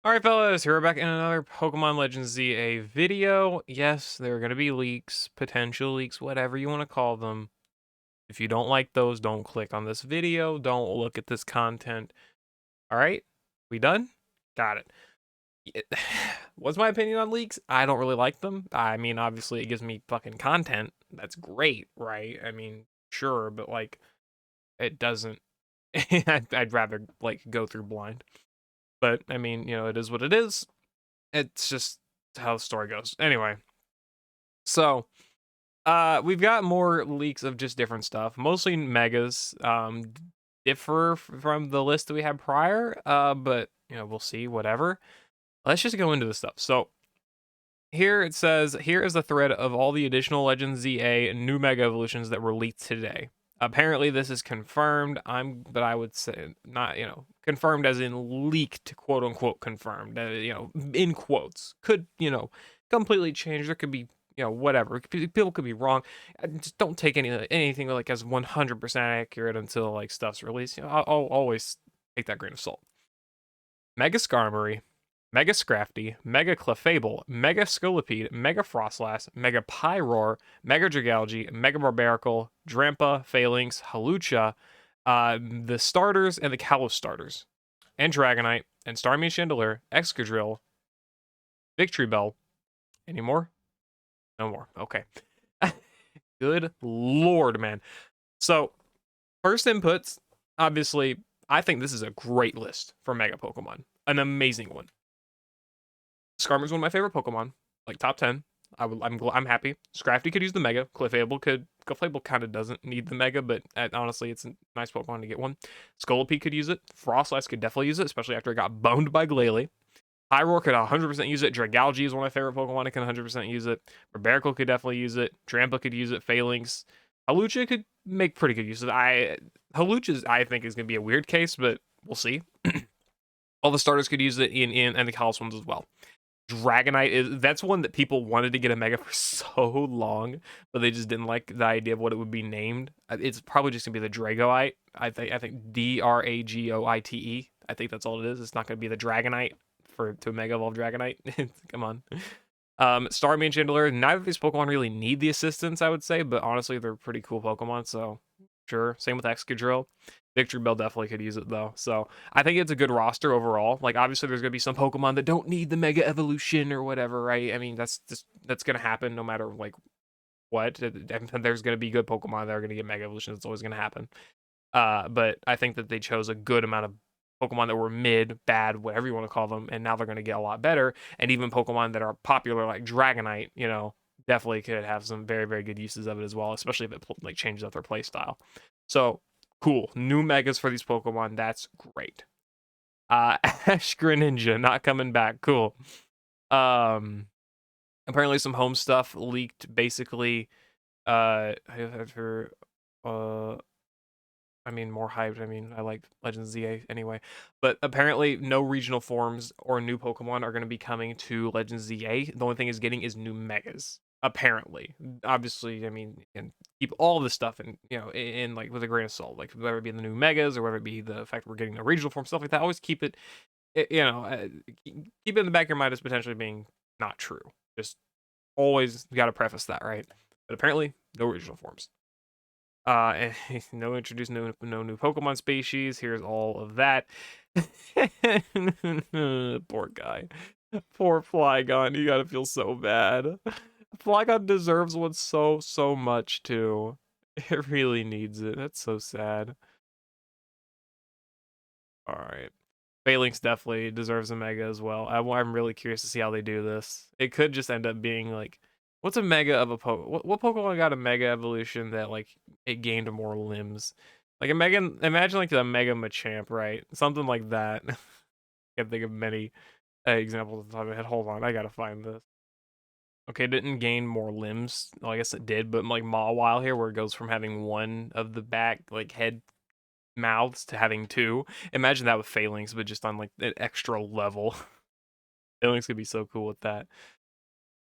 Alright, fellas, here we're back in another Pokemon Legends ZA video. Yes, there are going to be leaks, potential leaks, whatever you want to call them. If you don't like those, don't click on this video. Don't look at this content. Alright? We done? Got it. What's my opinion on leaks? I don't really like them. I mean, obviously, it gives me fucking content. That's great, right? I mean, sure, but like, it doesn't. I'd rather, like, go through blind. But, I mean, it is what it is. It's just how the story goes. Anyway, so we've got more leaks of just different stuff, mostly megas. Differ from the list that we had prior, but we'll see. Whatever. Let's just go into the stuff. So here it says, here is a thread of all the additional Legends ZA new Mega Evolutions that were leaked today. Apparently, this is confirmed. But I would say not, confirmed as in leaked, quote unquote, confirmed. In quotes, could completely change. There could be whatever. People could be wrong. Just don't take anything like as 100% accurate until like stuff's released. I'll always take that grain of salt. Mega Skarmory, Mega Scrafty, Mega Clefable, Mega Scolipede, Mega Frostlass, Mega Pyroar, Mega Dragalge, Mega Barbaracle, Drampa, Phalanx, Halucha, the starters and the Kalos starters, and Dragonite, and Starmie Chandelure, Excadrill, Victory Bell. Any more? No more. Okay. Good lord, man. So, first inputs, obviously, I think this is a great list for Mega Pokemon. An amazing one. Skarmory's one of my favorite Pokemon, like top 10. I'm happy. Scrafty could use the Mega. Clefable kind of doesn't need the Mega, but honestly, it's a nice Pokemon to get one. Scolipede could use it. Frostlass could definitely use it, especially after it got boned by Glalie. Pyroar could 100% use it. Dragalge is one of my favorite Pokemon. It can 100% use it. Barbaracle could definitely use it. Drampa could use it. Phalanx. Halucha could make pretty good use of it. Halucha, I think, is going to be a weird case, but we'll see. All the starters could use it and the Kalos ones as well. Dragonite that's one that people wanted to get a Mega for so long, but they just didn't like the idea of what it would be named. It's probably just gonna be the Dragoite. I think Dragoite. I think that's all it is. It's not gonna be the Dragonite to Mega Evolve Dragonite. Come on. Starmie and Chandelure. Neither of these Pokemon really need the assistance, I would say, but honestly, they're pretty cool Pokemon. So sure. Same with Excadrill. Victory Bell definitely could use it though. So I think it's a good roster overall. Like obviously there's gonna be some Pokemon that don't need the Mega Evolution or whatever, right? I mean that's gonna happen no matter like what. There's gonna be good Pokemon that are gonna get Mega Evolutions. It's always gonna happen. But I think that they chose a good amount of Pokemon that were mid, bad, whatever you want to call them, and now they're gonna get a lot better. And even Pokemon that are popular like Dragonite, definitely could have some very, very good uses of it as well, especially if it like changes up their play style. So cool. New megas for these Pokemon. That's great. Ash Greninja not coming back. Cool. Apparently some home stuff leaked basically. After I mean, more hyped. I mean, I like Legends ZA anyway. But apparently, no regional forms or new Pokemon are going to be coming to Legends ZA. The only thing is getting is new Megas. Apparently, obviously, I mean, and keep all this stuff in like with a grain of salt. Like whether it be the new Megas or whether it be the fact that we're getting the regional form stuff like that. Always keep it, keep it in the back of your mind as potentially being not true. Just always got to preface that, right? But apparently, no regional forms. Introduce no new Pokemon species. Here's all of that. Poor guy. Poor Flygon. You gotta feel so bad. Flygon deserves one so much too. It really needs it. That's so sad. Alright. Phalanx definitely deserves a Mega as well. I'm really curious to see how they do this. It could just end up being like, what's a Mega of a Pokemon? What Pokemon got a Mega evolution that like it gained more limbs? Like imagine like the Mega Machamp, right? Something like that. I can't think of many examples off the top of my head. Hold on, I gotta find this. Okay, it didn't gain more limbs. Well, I guess it did, but like Mawile here, where it goes from having one of the back like head mouths to having two. Imagine that with Phalanx, but just on like an extra level. Phalanx could be so cool with that.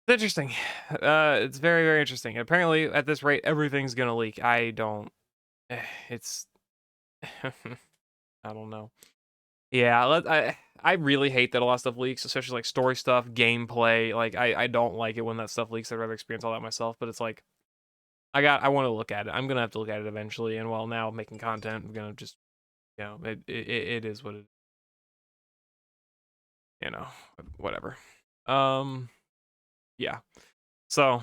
It's interesting. It's very, very interesting. Apparently, at this rate, everything's gonna leak. I don't. It's. I don't know. Yeah, I really hate that a lot of stuff leaks, especially like story stuff, gameplay. Like I don't like it when that stuff leaks. I'd rather experience all that myself. But it's like I want to look at it. I'm gonna have to look at it eventually. And while now making content, I'm gonna just it is what it, whatever. Yeah. So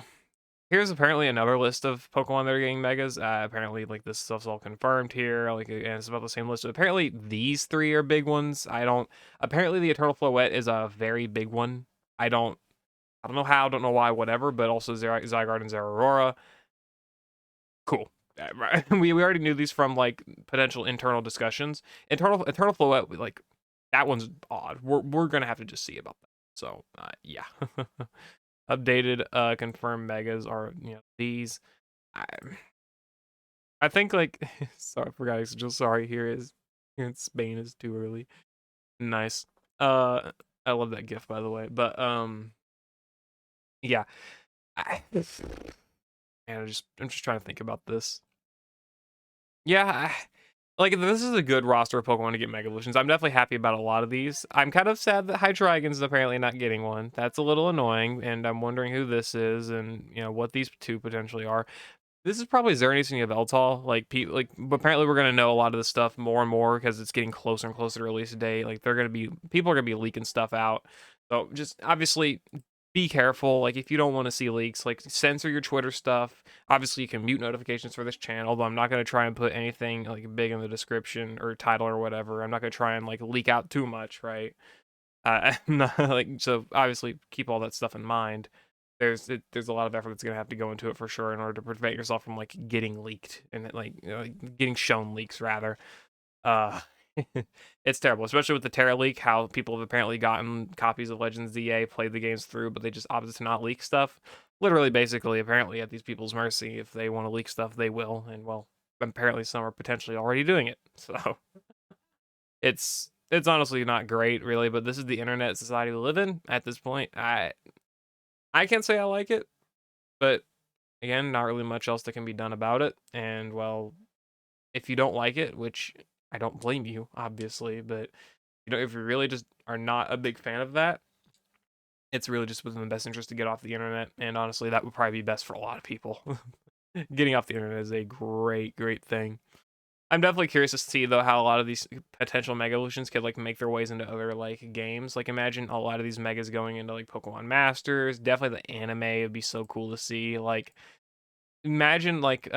here's apparently another list of Pokemon that are getting megas. Apparently, like this stuff's all confirmed here. Like, and it's about the same list. Apparently, these three are big ones. I don't. Apparently, the Eternal Floette is a very big one. I don't. I don't know how. Don't know why. Whatever. But also Zygarde and Zeraora. Cool. Right. We already knew these from like potential internal discussions. Eternal Floette, like that one's odd. We're gonna have to just see about that. So yeah. Updated confirmed megas are these. I think like sorry, I forgot just sorry here in Spain is too early. Nice. I love that gif by the way. But yeah. I'm just trying to think about this. Yeah, like this is a good roster of Pokemon to get Mega Evolutions. I'm definitely happy about a lot of these. I'm kind of sad that Hydreigon's apparently not getting one. That's a little annoying, and I'm wondering who this is and what these two potentially are. This is probably Xerneas and Yveltal. But apparently we're gonna know a lot of this stuff more and more because it's getting closer and closer to release date. Like people are gonna be leaking stuff out. So just obviously be careful. Like if you don't want to see leaks, like censor your Twitter stuff. Obviously you can mute notifications for this channel, but I'm not gonna try and put anything like big in the description or title or whatever. I'm not gonna try and like leak out too much, right? So obviously keep all that stuff in mind. There's a lot of effort that's gonna have to go into it for sure in order to prevent yourself from like getting leaked and getting shown leaks rather. Uh, it's terrible, especially with the Terra leak. How people have apparently gotten copies of Legends ZA, played the games through, but they just opted to not leak stuff. Literally, basically, apparently at these people's mercy. If they want to leak stuff, they will, and well, apparently some are potentially already doing it. So it's honestly not great, really. But this is the internet society we live in at this point. I can't say I like it, but again, not really much else that can be done about it. And well, if you don't like it, which I don't blame you, obviously, but if you really just are not a big fan of that, it's really just within the best interest to get off the internet. And honestly, that would probably be best for a lot of people. Getting off the internet is a great thing. I'm definitely curious to see though how a lot of these potential mega evolutions could like make their ways into other like games. Like imagine a lot of these megas going into like Pokemon Masters. Definitely the anime would be so cool to see. Like imagine like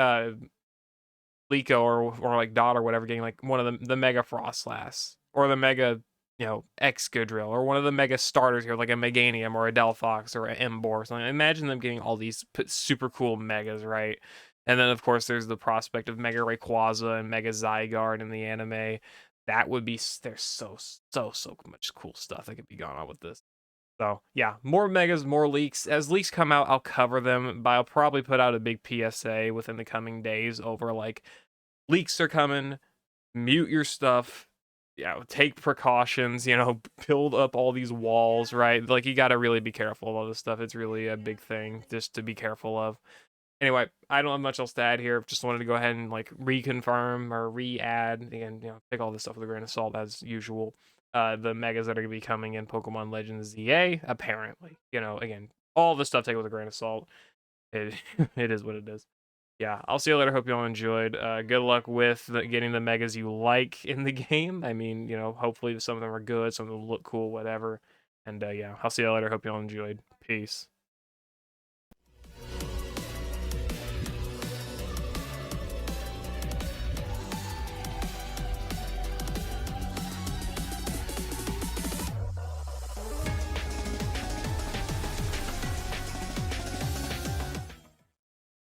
Liko or like Dot or whatever getting like one of the Mega Frostlass or the Mega Excadrill or one of the Mega starters here like a Meganium or a Delphox or an Emboar or something. Imagine them getting all these super cool megas, right? And then of course there's the prospect of Mega Rayquaza and Mega Zygarde in the anime. That would be there's so much cool stuff that could be going on with this. So yeah, more megas, more leaks. As leaks come out, I'll cover them, but I'll probably put out a big PSA within the coming days over like leaks are coming, mute your stuff, take precautions, build up all these walls, right? Like you gotta really be careful of all this stuff. It's really a big thing just to be careful of. Anyway, I don't have much else to add here. Just wanted to go ahead and like reconfirm or re-add and take all this stuff with a grain of salt as usual. The megas that are gonna be coming in Pokemon Legends ZA, apparently. Again, all this stuff take with a grain of salt. It it is what it is. Yeah, I'll see you later. Hope you all enjoyed. Good luck with getting the megas you like in the game. I mean, hopefully some of them are good, some of them look cool, whatever. And yeah, I'll see you later. Hope you all enjoyed. Peace.